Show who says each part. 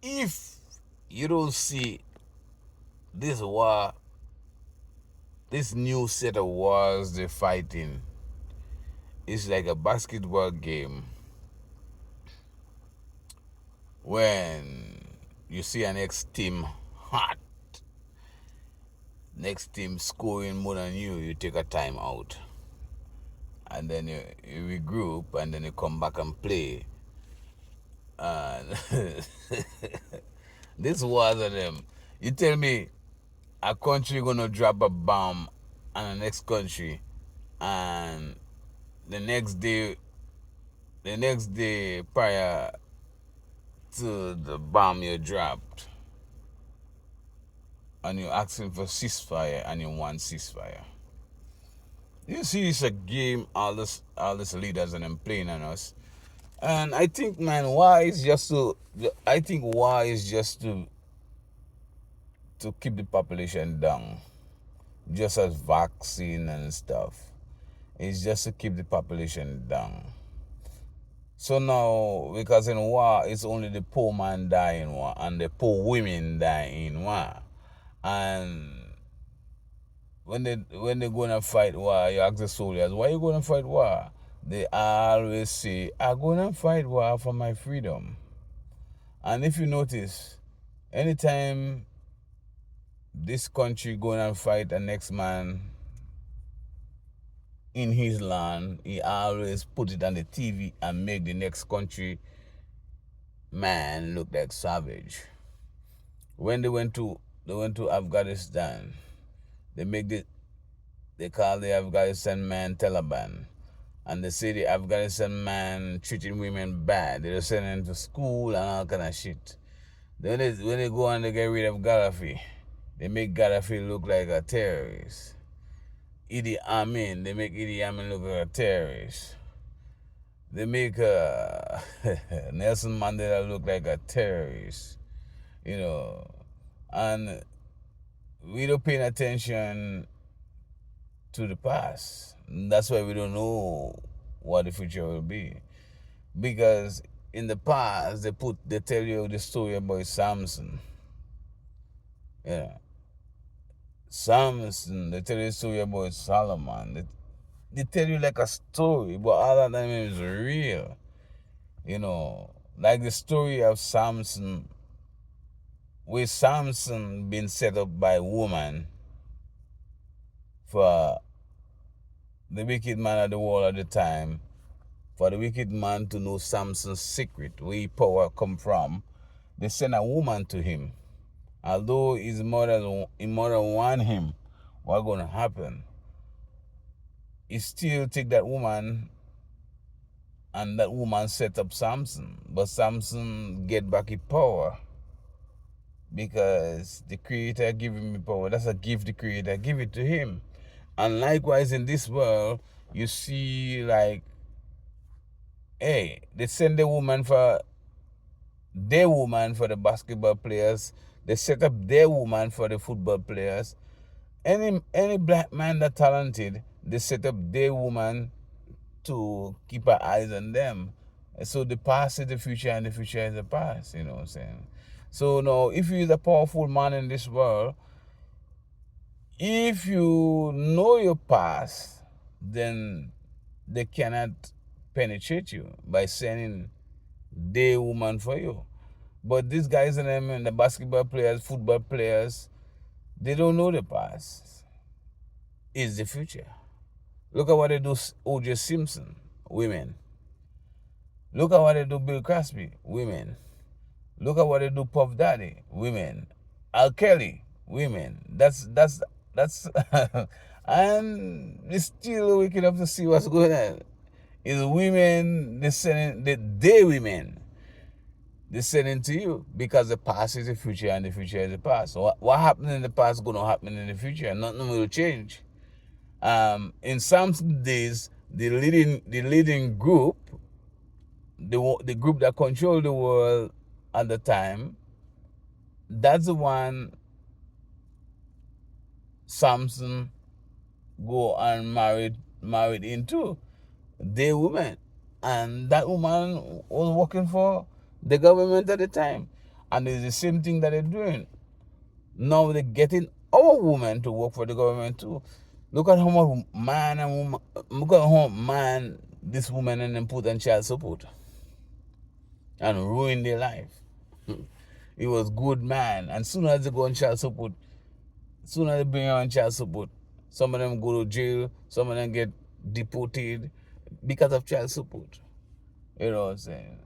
Speaker 1: if you don't see this war, this new set of wars they're fighting, it's like a basketball game when you see an next team hot, next team scoring more than you take a time out. And then you regroup and then you come back and play. And this was of them. You tell me a country gonna drop a bomb on the next country and the next day prior to the bomb you dropped and you're asking for ceasefire and you want ceasefire. You see it's a game all this leaders and them playing on us. And I think man why is just to keep the population down. Just as vaccine and stuff. It's just to keep the population down. So now, because in war, it's only the poor man die in war and the poor women die in war. And when they gonna fight war, you ask the soldiers, why you gonna fight war? They always say, I'm gonna fight war for my freedom. And if you notice, anytime this country gonna fight the next man in his land, he always put it on the TV and make the next country man look like savage. When they went to Afghanistan, they call the Afghanistan man Taliban. And they say the Afghanistan man treating women bad. They just send them to school and all kind of shit. Then when they go and they get rid of Gaddafi, they make Gaddafi look like a terrorist. Idi Amin, they make Idi Amin look like a terrorist. They make Nelson Mandela look like a terrorist, you know. And we don't pay attention to the past. That's why we don't know what the future will be. Because in the past, they tell you the story about Samson. Yeah. Samson, they tell you the story about Solomon. They tell you like a story, but all of them is real. You know, like the story of Samson, where Samson been set up by woman for the wicked man of the world at the time, for the wicked man to know Samson's secret, where his power come from. They send a woman to him. Although his mother warned him what gonna happen, he still take that woman and that woman set up Samson. But Samson get back his power because the Creator give him power. That's a gift the Creator give it to him. And likewise in this world, you see like, hey, they send the woman for their woman for the basketball players. They set up their woman for the football players. Any black man that talented, they set up their woman to keep our eyes on them. So the past is the future and the future is the past, you know what I'm saying? So now if you're the powerful man in this world, if you know your past, then they cannot penetrate you by sending their woman for you. But these guys and the basketball players, football players, they don't know the past. It's the future. Look at what they do O.J. Simpson, women. Look at what they do Bill Cosby, women. Look at what they do Puff Daddy, women. R. Kelly, women. That's and it's still waking up to see what's going on. It's women they women they sending to you because the past is the future and the future is the past. So what happened in the past is gonna happen in the future. Nothing will change. In some days, the leading group, the group that controlled the world at the time, that's the one Samson go and married into. The woman, and that woman was working for the government at the time. And it's the same thing that they're doing. Now they're getting our women to work for the government too. Look at how much man and woman, look at how man this woman and them put on child support and ruin their life. He was good man, and soon as they go on child support, soon as they bring on child support, some of them go to jail, some of them get deported because of child support. You know what I'm saying?